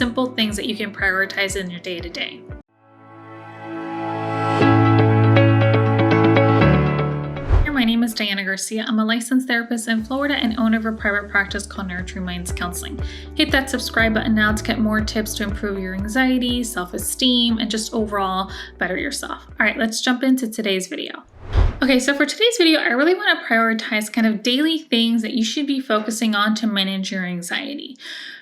simple things that you can prioritize in your day-to-day. My name is Diana Garcia. I'm a licensed therapist in Florida and owner of a private practice called Nurturing Minds Counseling. Hit that subscribe button now to get more tips to improve your anxiety, self-esteem, and just overall better yourself. All right, let's jump into today's video. Okay, so for today's video, I really want to prioritize kind of daily things that you should be focusing on to manage your anxiety.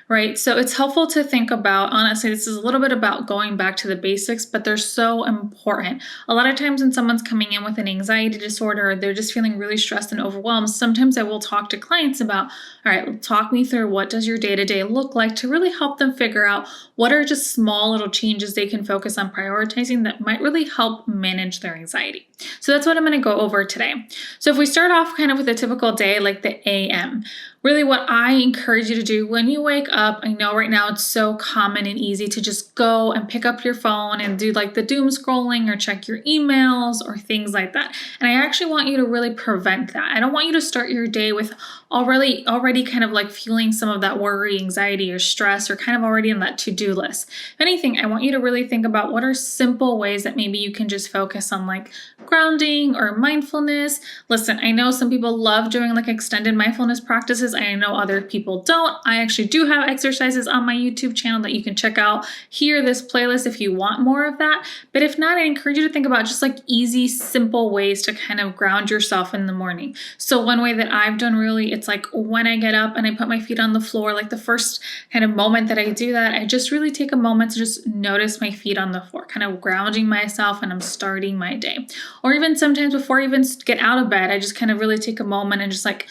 Right? So it's helpful to think about, honestly, this is a little bit about going back to the basics, but they're so important. A lot of times when someone's coming in with an anxiety disorder, they're just feeling really stressed and overwhelmed. Sometimes I will talk to clients about, all right, talk me through what does your day-to-day look like to really help them figure out what are just small little changes they can focus on prioritizing that might really help manage their anxiety. So that's what I'm going to go over today. So if we start off kind of with a typical day, like the AM, really what I encourage you to do when you wake up, I know right now it's so common and easy to just go and pick up your phone and do like the doom scrolling or check your emails or things like that. And I actually want you to really prevent that. I don't want you to start your day with already kind of like feeling some of that worry, anxiety, or stress, or kind of already on that to-do list. If anything, I want you to really think about what are simple ways that maybe you can just focus on, like grounding or mindfulness. Listen, I know some people love doing like extended mindfulness practices. I know other people don't. I actually do have exercises on my YouTube channel that you can check out here, this playlist, if you want more of that. But if not, I encourage you to think about just like easy, simple ways to kind of ground yourself in the morning. So one way that I've done really, it's like when I get up and I put my feet on the floor, like the first kind of moment that I do that, I just really take a moment to just notice my feet on the floor, kind of grounding myself, and I'm starting my day. Or even sometimes before I even get out of bed, I just kind of really take a moment and just like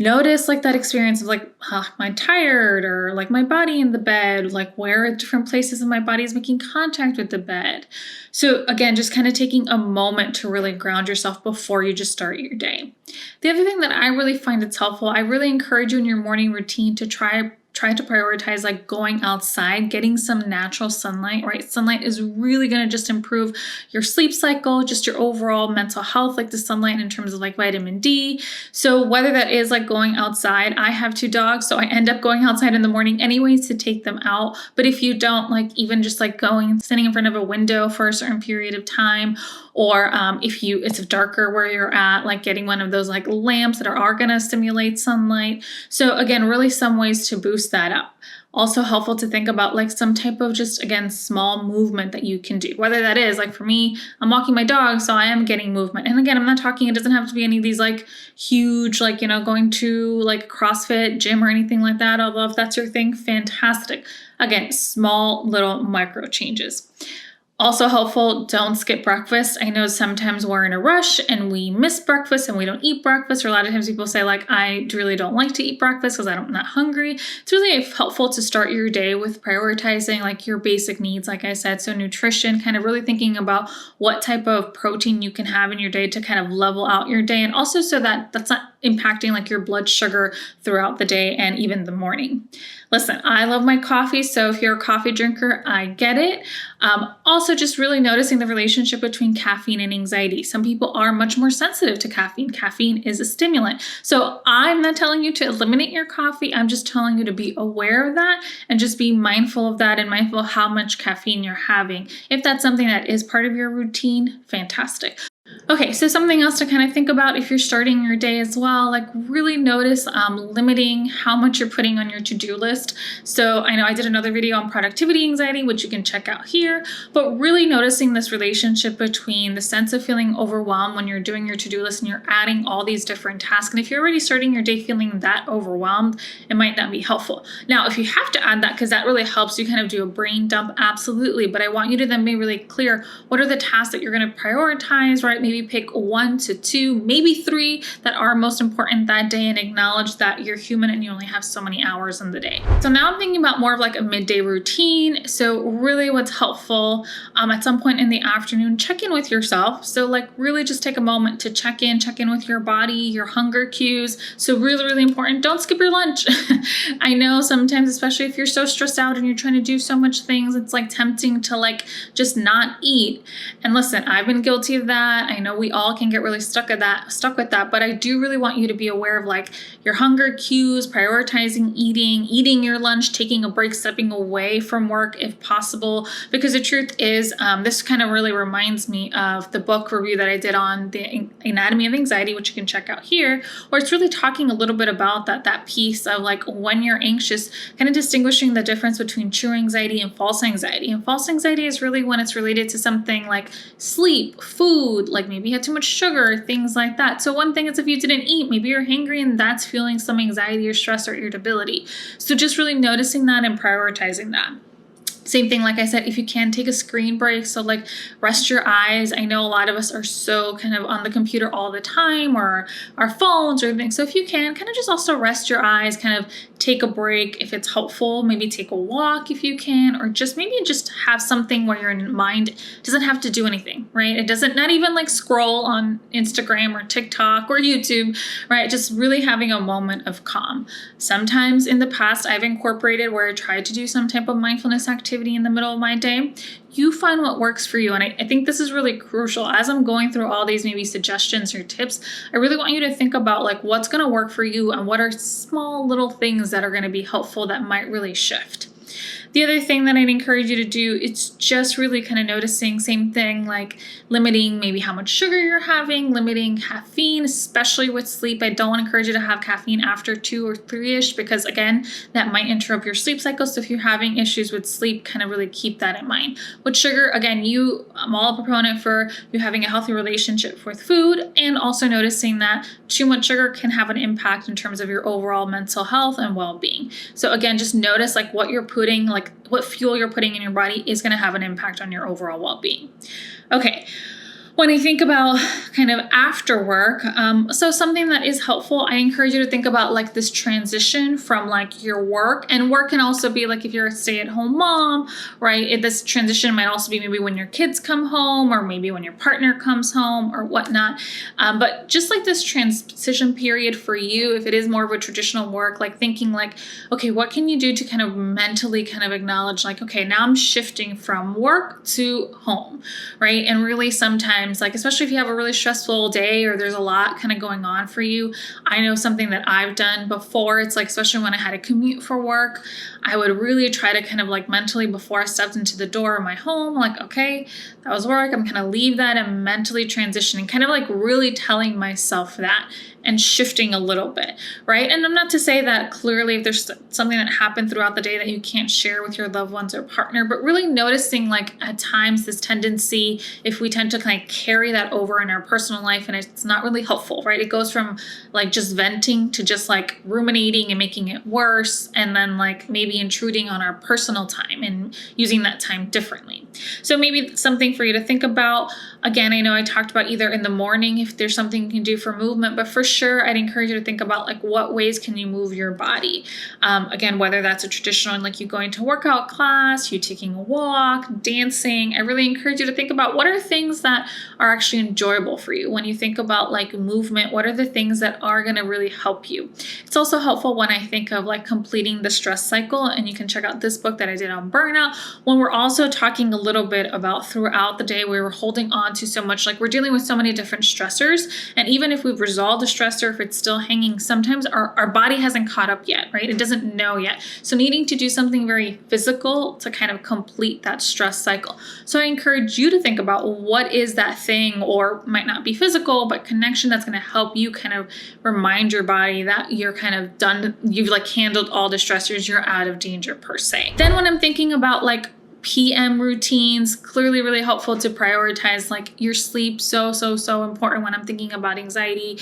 notice like that experience of like, am I tired, or like my body in the bed, like where different places in my body is making contact with the bed. So again, just kind of taking a moment to really ground yourself before you just start your day. The other thing that I really find it's helpful, I really encourage you in your morning routine to try to prioritize like going outside, getting some natural sunlight, right? Sunlight is really going to just improve your sleep cycle, just your overall mental health, like the sunlight in terms of like vitamin D. So whether that is like going outside, I have 2 dogs, so I end up going outside in the morning anyways to take them out. But if you don't, like even just like going, sitting in front of a window for a certain period of time, or if it's darker where you're at, like getting one of those like lamps that are going to stimulate sunlight. So again, really some ways to boost that up. Also helpful to think about like some type of just, again, small movement that you can do. Whether that is like for me, I'm walking my dog, so I am getting movement. And again, I'm not talking, it doesn't have to be any of these like huge, like, going to like CrossFit gym or anything like that. Although if that's your thing, fantastic. Again, small little micro changes. Also helpful, don't skip breakfast. I know sometimes we're in a rush and we miss breakfast and we don't eat breakfast. Or a lot of times people say like, I really don't like to eat breakfast because I'm not hungry. It's really helpful to start your day with prioritizing like your basic needs, like I said. So nutrition, kind of really thinking about what type of protein you can have in your day to kind of level out your day. And also so that that's not impacting like your blood sugar throughout the day and even the morning. Listen, I love my coffee, so if you're a coffee drinker, I get it. Also, just really noticing the relationship between caffeine and anxiety. Some people are much more sensitive to caffeine. Caffeine is a stimulant. So I'm not telling you to eliminate your coffee. I'm just telling you to be aware of that and just be mindful of that and mindful of how much caffeine you're having. If that's something that is part of your routine, fantastic. Okay, so something else to kind of think about if you're starting your day as well, like really notice limiting how much you're putting on your to-do list. So I know I did another video on productivity anxiety, which you can check out here, but really noticing this relationship between the sense of feeling overwhelmed when you're doing your to-do list and you're adding all these different tasks. And if you're already starting your day feeling that overwhelmed, it might not be helpful. Now, if you have to add that, because that really helps you kind of do a brain dump, absolutely. But I want you to then be really clear, what are the tasks that you're going to prioritize, right? Maybe pick 1 to 2, maybe 3 that are most important that day, and acknowledge that you're human and you only have so many hours in the day. So now I'm thinking about more of like a midday routine. So really what's helpful at some point in the afternoon, check in with yourself. So like really just take a moment to check in with your body, your hunger cues. So really, really important. Don't skip your lunch. I know sometimes, especially if you're so stressed out and you're trying to do so much things, it's like tempting to like just not eat. And listen, I've been guilty of that. I I know we all can get really stuck with that, but I do really want you to be aware of like your hunger cues, prioritizing eating your lunch, taking a break, stepping away from work if possible. Because the truth is, this kind of really reminds me of the book review that I did on the anatomy of anxiety, which you can check out here, where it's really talking a little bit about that piece of like when you're anxious, kind of distinguishing the difference between true anxiety and false anxiety. And false anxiety is really when it's related to something like sleep, food, like maybe you had too much sugar, things like that. So one thing is if you didn't eat, maybe you're hangry and that's fueling some anxiety or stress or irritability. So just really noticing that and prioritizing that. Same thing, like I said, if you can take a screen break, so like rest your eyes. I know a lot of us are so kind of on the computer all the time or our phones or things. So if you can kind of just also rest your eyes, kind of take a break if it's helpful, maybe take a walk if you can, or just maybe just have something where your mind doesn't have to do anything, right? It doesn't, not even like scroll on Instagram or TikTok or YouTube, right? Just really having a moment of calm. Sometimes in the past, I've incorporated where I tried to do some type of mindfulness activity in the middle of my day. You find what works for you. And I think this is really crucial. As I'm going through all these maybe suggestions or tips, I really want you to think about like what's going to work for you and what are small little things that are going to be helpful that might really shift. The other thing that I'd encourage you to do, it's just really kind of noticing, same thing, like limiting maybe how much sugar you're having, limiting caffeine, especially with sleep. I don't encourage you to have caffeine after 2 or 3-ish because again, that might interrupt your sleep cycle. So if you're having issues with sleep, kind of really keep that in mind. With sugar, again, I'm all a proponent for you having a healthy relationship with food and also noticing that too much sugar can have an impact in terms of your overall mental health and well-being. So again, just notice like what you're putting, like what fuel you're putting in your body is going to have an impact on your overall well-being. Okay. When I think about kind of after work, so something that is helpful, I encourage you to think about like this transition from like your work, and work can also be like if you're a stay-at-home mom, right? This transition might also be maybe when your kids come home or maybe when your partner comes home or whatnot. But just like this transition period for you, if it is more of a traditional work, like thinking like, okay, what can you do to kind of mentally kind of acknowledge like, okay, now I'm shifting from work to home, right? And really sometimes like, especially if you have a really stressful day or there's a lot kind of going on for you. I know something that I've done before. It's like, especially when I had to commute for work, I would really try to kind of like mentally before I stepped into the door of my home, like, okay, that was work. I'm going to leave that and mentally transitioning, kind of like really telling myself that and shifting a little bit, right? And I'm not to say that clearly if there's something that happened throughout the day that you can't share with your loved ones or partner, but really noticing like at times this tendency, if we tend to kind of carry that over in our personal life and it's not really helpful, right? It goes from like just venting to just like ruminating and making it worse. And then like maybe intruding on our personal time and using that time differently. So maybe something for you to think about. Again, I know I talked about either in the morning, if there's something you can do for movement, but for sure, I'd encourage you to think about like what ways can you move your body? Again, whether that's a traditional, like you going to workout class, you taking a walk, dancing, I really encourage you to think about what are things that are actually enjoyable for you. When you think about like movement, what are the things that are going to really help you? It's also helpful when I think of like completing the stress cycle, and you can check out this book that I did on burnout, when we're also talking a little bit about throughout the day where we're holding on to so much, like we're dealing with so many different stressors. And even if we've resolved a stressor, if it's still hanging, sometimes our body hasn't caught up yet, right? It doesn't know yet. So needing to do something very physical to kind of complete that stress cycle. So I encourage you to think about what is that thing, or might not be physical, but connection that's going to help you kind of remind your body that you're kind of done, you've like handled all the stressors, you're out of danger per se. Then when I'm thinking about like PM routines, clearly really helpful to prioritize like your sleep. So important when I'm thinking about anxiety.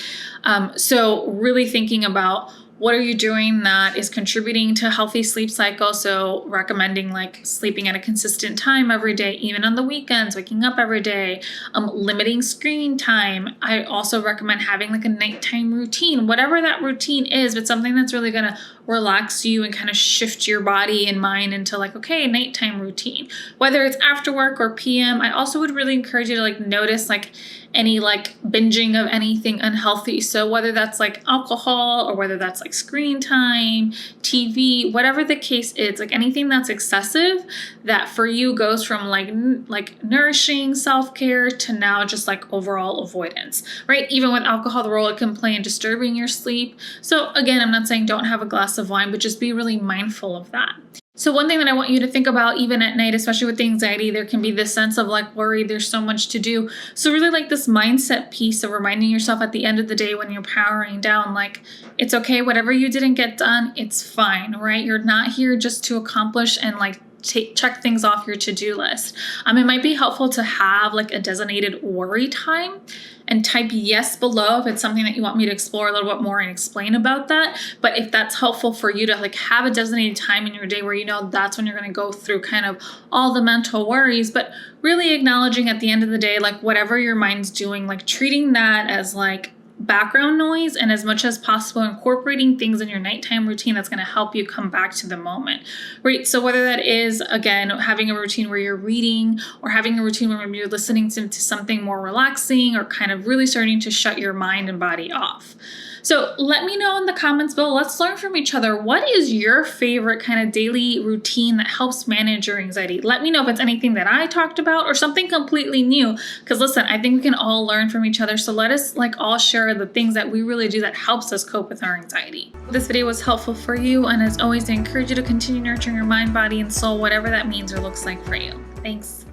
So really thinking about what are you doing that is contributing to a healthy sleep cycle? So recommending like sleeping at a consistent time every day, even on the weekends, waking up every day, limiting screen time. I also recommend having like a nighttime routine, whatever that routine is, but something that's really going to relax you and kind of shift your body and mind into like, okay, nighttime routine, whether it's after work or PM. I also would really encourage you to like notice like any like binging of anything unhealthy. So whether that's like alcohol or whether that's like screen time, TV, whatever the case is, like anything that's excessive that for you goes from like nourishing self-care to now just like overall avoidance, right? Even with alcohol, the role it can play in disturbing your sleep. So again, I'm not saying don't have a glass of wine, but just be really mindful of that. So one thing that I want you to think about even at night, especially with the anxiety, there can be this sense of like worry, there's so much to do. So really like this mindset piece of reminding yourself at the end of the day when you're powering down, like it's okay, whatever you didn't get done, it's fine, right? You're not here just to accomplish and like check things off your to-do list. It might be helpful to have like a designated worry time and type yes below if it's something that you want me to explore a little bit more and explain about that. But if that's helpful for you to like have a designated time in your day where you know that's when you're going to go through kind of all the mental worries, but really acknowledging at the end of the day, like whatever your mind's doing, like treating that as like background noise and as much as possible incorporating things in your nighttime routine that's going to help you come back to the moment, right? So whether that is, again, having a routine where you're reading or having a routine where maybe you're listening to something more relaxing or kind of really starting to shut your mind and body off. So let me know in the comments below. Let's learn from each other. What is your favorite kind of daily routine that helps manage your anxiety? Let me know if it's anything that I talked about or something completely new. Because listen, I think we can all learn from each other. So let us like all share the things that we really do that helps us cope with our anxiety. This video was helpful for you. And as always, I encourage you to continue nurturing your mind, body, and soul, whatever that means or looks like for you. Thanks.